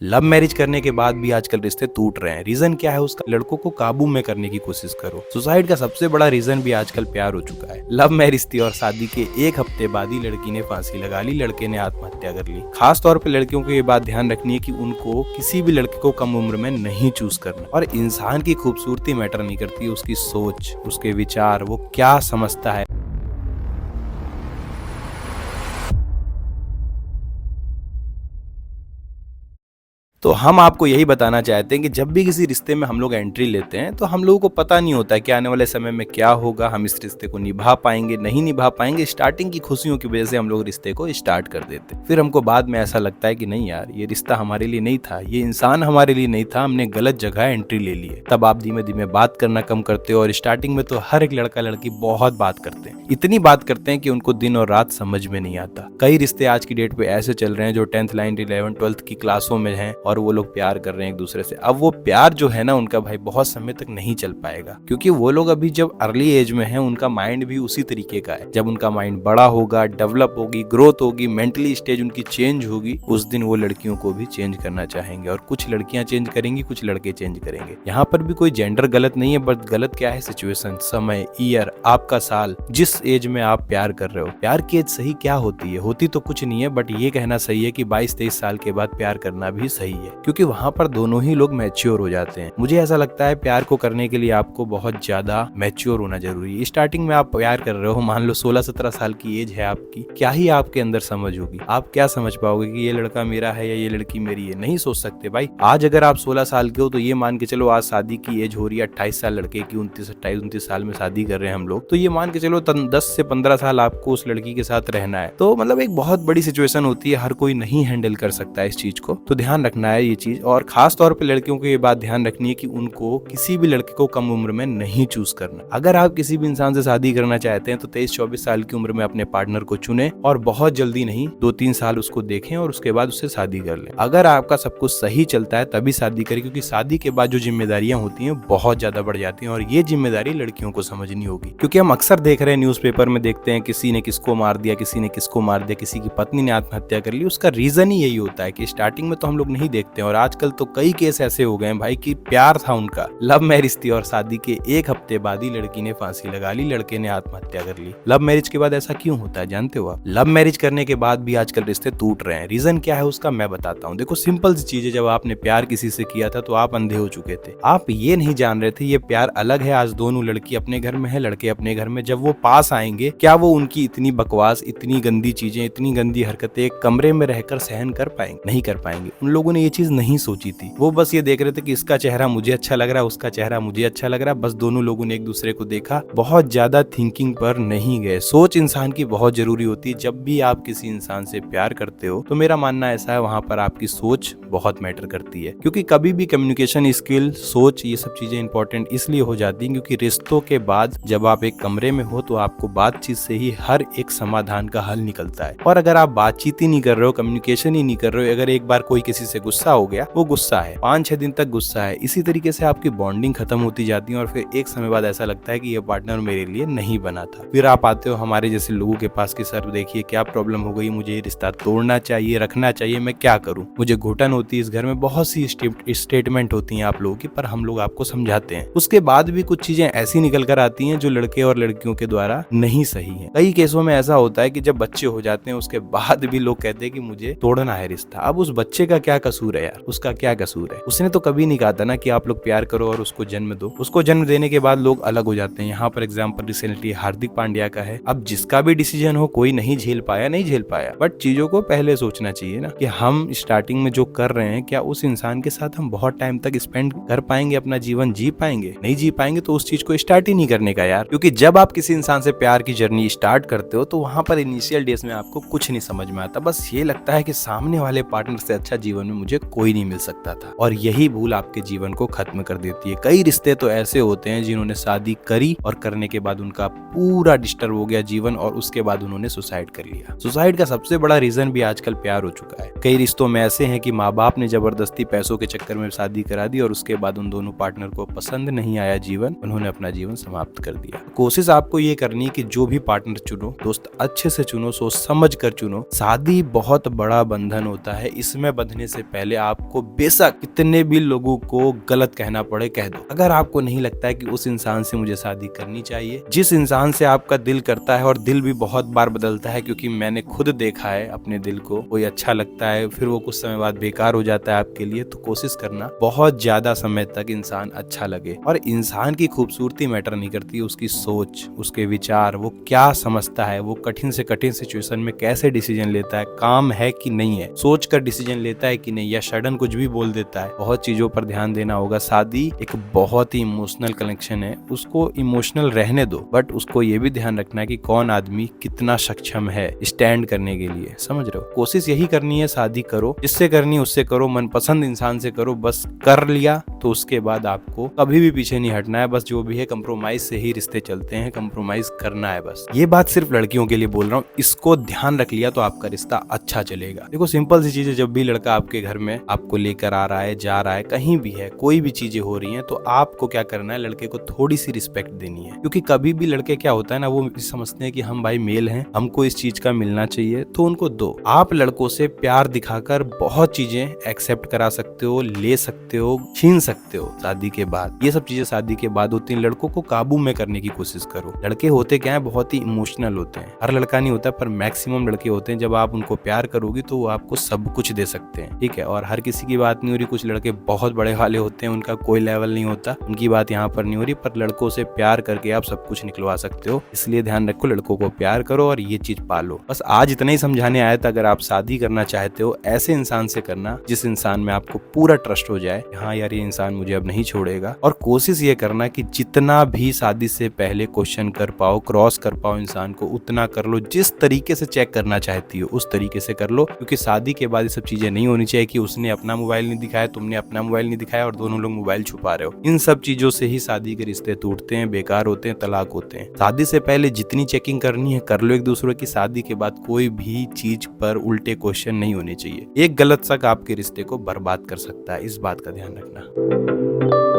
Love marriage करने के बाद भी आजकल रिश्ते टूट रहे हैं। रीजन क्या है उसका? लड़कों को काबू में करने की कोशिश करो। सुसाइड का सबसे बड़ा रीजन भी आजकल प्यार हो चुका है। लव मैरिज थी और शादी के एक हफ्ते बाद ही लड़की ने फांसी लगा ली, लड़के ने आत्महत्या कर ली। खास तौर पे लड़कियों को ये बात ध्यान रखनी है कि उनको किसी भी लड़के को कम उम्र में नहीं चूज करना। और इंसान की खूबसूरती मैटर नहीं करती, उसकी सोच, उसके विचार, वो क्या समझता है। तो हम आपको यही बताना चाहते हैं कि जब भी किसी रिश्ते में हम लोग एंट्री लेते हैं तो हम लोगों को पता नहीं होता है कि आने वाले समय में क्या होगा, हम इस रिश्ते को निभा पाएंगे नहीं निभा पाएंगे। स्टार्टिंग की खुशियों की वजह से हम लोग रिश्ते को स्टार्ट कर देते हैं, फिर हमको बाद में ऐसा लगता है कि नहीं यार, ये रिश्ता हमारे लिए नहीं था, ये इंसान हमारे लिए नहीं था, हमने गलत जगह एंट्री ले ली है। तब आप धीमे धीमे बात करना कम करते हो। और स्टार्टिंग में तो हर एक लड़का लड़की बहुत बात करते हैं, इतनी बात करते हैं कि उनको दिन और रात समझ में नहीं आता। कई रिश्ते आज की डेट पे ऐसे चल रहे हैं जो 10th 9th 11th 12th की क्लासों में हैं और वो लोग प्यार कर रहे हैं एक दूसरे से। अब वो प्यार जो है ना उनका भाई बहुत समय तक नहीं चल पाएगा, क्योंकि वो लोग अभी जब अर्ली एज में हैं उनका माइंड भी उसी तरीके का है। जब उनका माइंड बड़ा होगा, डेवलप होगी, ग्रोथ होगी, मेंटली स्टेज उनकी चेंज होगी, उस दिन वो लड़कियों को भी चेंज करना चाहेंगे। और कुछ लड़कियां चेंज करेंगी, कुछ लड़के चेंज करेंगे। यहाँ पर भी कोई जेंडर गलत नहीं है, बट गलत क्या है? सिचुएशन, समय, ईयर, आपका साल, जिस एज में आप प्यार कर रहे हो। प्यार की एज सही क्या होती है? होती तो कुछ नहीं है, बट ये कहना सही है कि 22-23 साल के बाद प्यार करना भी सही है, क्योंकि वहां पर दोनों ही लोग मैच्योर हो जाते हैं। मुझे ऐसा लगता है प्यार को करने के लिए आपको बहुत ज्यादा मैच्योर होना जरूरी है। स्टार्टिंग में आप प्यार कर रहे हो, मान लो 16-17 साल की एज है आपकी, क्या ही आपके अंदर समझ होगी? आप क्या समझ पाओगे कि ये लड़का मेरा है या ये लड़की मेरी है? नहीं सोच सकते भाई। आज अगर आप 16 साल के हो तो ये मान के चलो, आज शादी की एज हो रही है 28 साल लड़के की, 29-28-29 साल में शादी कर रहे हैं हम लोग, तो ये मान के चलो 10 से 15 साल आपको उस लड़की के साथ रहना है। तो मतलब एक बहुत बड़ी सिचुएशन होती है, हर कोई नहीं हैंडल कर सकता है इस चीज को, तो ध्यान रखना है ये चीज। और खास तौर पे लड़कियों को ये बात ध्यान रखनी है कि उनको किसी भी लड़के को कम उम्र में नहीं चूज करना। अगर आप किसी भी इंसान से शादी करना चाहते हैं तो 23-24 साल की उम्र में अपने पार्टनर को चुने, और बहुत जल्दी नहीं, 2-3 साल उसको देखें और उसके बाद उससे शादी कर लें। अगर आपका सब कुछ सही चलता है तभी शादी करें, क्योंकि शादी के बाद जो जिम्मेदारियां होती हैं बहुत ज्यादा बढ़ जाती हैं, और ये जिम्मेदारी लड़कियों को समझनी होगी। क्योंकि हम अक्सर देख रहे हैं, न्यूज़पेपर में देखते हैं, किसी ने किसको मार दिया, किसी ने किसको मार दिया, किसी की पत्नी ने आत्महत्या कर ली। उसका रीजन ही यही होता है कि स्टार्टिंग में तो हम लोग नहीं देखते हैं। और आजकल तो कई केस ऐसे हो गए हैं भाई कि प्यार था उनका, लव मैरिज थी, और शादी के एक हफ्ते बाद ही लड़की ने फांसी लगा ली, लड़के ने आत्महत्या कर ली। लव मैरिज के बाद ऐसा क्यों होता है जानते हो आप? लव मैरिज करने के बाद भी आजकल रिश्ते टूट रहे हैं। रीजन क्या है उसका मैं बताता हूँ। देखो, सिंपल सी चीज है, जब आपने प्यार किसी से किया था तो आप अंधे हो चुके थे। आप ये नहीं जान रहे थे ये प्यार अलग है। आज दोनों, लड़की अपने घर में है, लड़के अपने घर में, जब वो पास आएंगे, क्या वो उनकी इतनी बकवास, इतनी गंदी चीजें, इतनी गंदी हरकतें एक कमरे में रहकर सहन कर पाएंगे? नहीं कर पाएंगे। उन लोगों ने ये चीज नहीं सोची थी। वो बस ये देख रहे थे कि इसका चेहरा मुझे अच्छा लग रहा है, उसका चेहरा मुझे अच्छा लग रहा है। बस दोनों लोगों ने एक दूसरे को देखा, बहुत ज्यादा थिंकिंग पर नहीं गए। सोच इंसान की बहुत जरूरी होती है। जब भी आप किसी इंसान से प्यार करते हो तो मेरा मानना ऐसा है, वहां पर आपकी सोच बहुत मैटर करती है। क्योंकि कभी भी कम्युनिकेशन स्किल, सोच, ये सब चीजें इंपॉर्टेंट इसलिए हो जाती है क्योंकि रिश्तों के बाद जब आप एक कमरे में हो तो आपको बातचीत से ही हर एक समाधान का हल निकलता है। और अगर आप बातचीत ही नहीं कर रहे हो, कम्युनिकेशन ही नहीं कर रहे हो, अगर एक बार कोई किसी से गुस्सा हो गया, वो गुस्सा है, 5-6 दिन तक गुस्सा है, इसी तरीके से आपकी बॉन्डिंग खत्म होती जाती है। और फिर एक समय बाद ऐसा लगता है कि ये पार्टनर मेरे लिए नहीं बना था। फिर आप आते हो हमारे जैसे लोगों के पास कि सर देखिए क्या प्रॉब्लम हो गई, मुझे ये रिश्ता तोड़ना चाहिए, रखना चाहिए, मैं क्या करूं, मुझे घुटन होती है इस घर में। बहुत सी स्टेटमेंट होती हैं आप लोगों की, पर हम लोग आपको समझाते हैं। उसके बाद भी कुछ चीजें ऐसी निकल कर आती हैं जो लड़के और लड़कियों के द्वारा नहीं सही है। कई केसों में ऐसा होता है कि जब बच्चे हो जाते हैं उसके बाद भी लोग कहते हैं कि मुझे तोड़ना है रिश्ता। अब उस बच्चे का क्या कसूर है यार? उसका क्या कसूर है? उसने तो कभी नहीं कहा था ना कि आप लोग प्यार करो और उसको जन्म दो। उसको जन्म देने के बाद लोग अलग हो जाते हैं। यहाँ पर एग्जाम्पल रिसेंटली हार्दिक पांड्या का है। अब जिसका भी डिसीजन हो, कोई नहीं झेल पाया, नहीं झेल पाया, बट चीजों को पहले सोचना चाहिए ना कि हम स्टार्टिंग में जो कर रहे हैं, क्या उस इंसान के साथ हम बहुत टाइम तक स्पेंड कर पाएंगे, अपना जीवन जी पाएंगे? नहीं जी पाएंगे तो उस चीज को स्टार्ट ही नहीं करने का यार। क्योंकि जब आप किसी इंसान से प्यार की जर्नी स्टार्ट करते हो तो वहां पर इनिशियल डेज में आपको कुछ नहीं समझ में आता। बस ये लगता है कि सामने वाले पार्टनर से अच्छा जीवन में मुझे कोई नहीं मिल सकता था, और यही भूल आपके जीवन को खत्म कर देती है। कई रिश्ते तो ऐसे होते हैं जिन्होंने शादी करी और करने के बाद उनका पूरा डिस्टर्ब हो गया जीवन, और उसके बाद उन्होंने सुसाइड कर लिया। सुसाइड का सबसे बड़ा रीजन भी आजकल प्यार हो चुका है। कई रिश्तों में ऐसे हैं कि माँ बाप ने जबरदस्ती पैसों के चक्कर में शादी करा दी, और उसके बाद उन दोनों पार्टनर को पसंद नहीं आया जीवन, उन्होंने अपना जीवन समाप्त कर दिया। कोशिश आपको ये करनी है कि जो भी पार्टनर चुनो, दोस्त अच्छे से चुनो, सोच समझ कर चुनो। शादी बहुत बड़ा बंधन होता है, इसमें बंधने से पहले आपको बेशक कितने भी लोगों को गलत कहना पड़े कह दो। अगर आपको नहीं लगता है कि उस इंसान से मुझे शादी करनी चाहिए, जिस इंसान से आपका दिल करता है, और दिल भी बहुत बार बदलता है क्योंकि मैंने खुद देखा है अपने दिल को, कोई अच्छा लगता है फिर वो कुछ समय बाद बेकार हो जाता है आपके लिए, तो कोशिश करना बहुत ज्यादा समय तक इंसान अच्छा लगे। और इंसान की खूबसूरती मैटर नहीं करती, उसकी सोच, उसके विचार, वो क्या समझता है, वो कठिन से कठिन सिचुएशन में कैसे डिसीजन लेता है, काम है कि नहीं है, सोच कर डिसीजन लेता है कि नहीं, या सडन कुछ भी बोल देता है। बहुत चीजों पर ध्यान देना होगा। शादी एक बहुत ही इमोशनल कनेक्शन है, उसको इमोशनल रहने दो, बट उसको ये भी ध्यान रखना है कि कौन आदमी कितना सक्षम है स्टैंड करने के लिए। समझ रहे हो? कोशिश यही करनी है, शादी करो, जिससे करनी है उससे करो, मनपसंद इंसान से करो। बस कर लिया तो उसके बाद आपको कभी भी पीछे नहीं हटना है। बस जो भी है कंप्रोमाइज से ही रिश्ते चलते हैं, कंप्रोमाइज करना है बस। ये बात सिर्फ लड़कियों के लिए बोल रहा हूँ, इसको ध्यान रख लिया तो आपका रिश्ता अच्छा चलेगा। देखो सिंपल सी चीजें, जब भी लड़का आपके घर में आपको लेकर आ रहा है, जा रहा है, कहीं भी है, कोई भी चीजें हो रही हैं, तो आपको क्या करना है, लड़के को थोड़ी सी रिस्पेक्ट देनी है। क्योंकि कभी भी लड़के क्या होता है ना, वो समझते हैं कि हम भाई मेल हैं, हमको इस चीज का मिलना चाहिए, तो उनको दो। आप लड़कों से प्यार दिखाकर बहुत चीजें एक्सेप्ट करा सकते हो, ले सकते हो, छीन सकते हो शादी के बाद। ये सब चीजें शादी के बाद होती हैं। लड़कों को काबू में करने की कोशिश करो। लड़के होते क्या है, बहुत ही इमोशनल होते हैं। हर लड़का नहीं होता, पर मैक्सिमम लड़के होते हैं। जब आप उनको प्यार करोगी तो वो आपको सब कुछ दे सकते हैं, ठीक है। और हर किसी की बात नहीं हो रही, कुछ लड़के बहुत बड़े वाले होते हैं, उनका कोई लेवल नहीं होता, उनकी बात यहाँ पर नहीं हो रही, पर लड़कों से प्यार करके आप सब कुछ निकलवा सकते हो। इसलिए ध्यान रखो, लड़कों को प्यार करो और ये चीज पालो। बस आज इतना ही समझाने आया था। अगर आप शादी करना चाहते हो, ऐसे इंसान से करना जिस इंसान में आपको पूरा ट्रस्ट हो जाए, हाँ यार ये इंसान मुझे अब नहीं छोड़ेगा। और कोशिश ये करना कि जितना भी शादी से पहले क्वेश्चन कर पाओ, क्रॉस कर पाओ इंसान को, उतना कर लो। जिस तरीके से चेक करना चाहती हो उस तरीके से कर लो, क्योंकि शादी के बाद ये सब चीजें नहीं होनी चाहिए कि उसने अपना मोबाइल नहीं दिखाया, तुमने अपना मोबाइल नहीं दिखाया और दोनों लोग मोबाइल छुपा रहे हो। इन सब चीजों से ही शादी के रिश्ते टूटते हैं, बेकार होते हैं, तलाक होते हैं। शादी से पहले जितनी चेकिंग करनी है कर लो एक दूसरे की। शादी के बाद कोई भी चीज पर उल्टे क्वेश्चन नहीं होने चाहिए। एक गलत शक आपके रिश्ते को बर्बाद कर सकता है, इस बात का ध्यान रखना।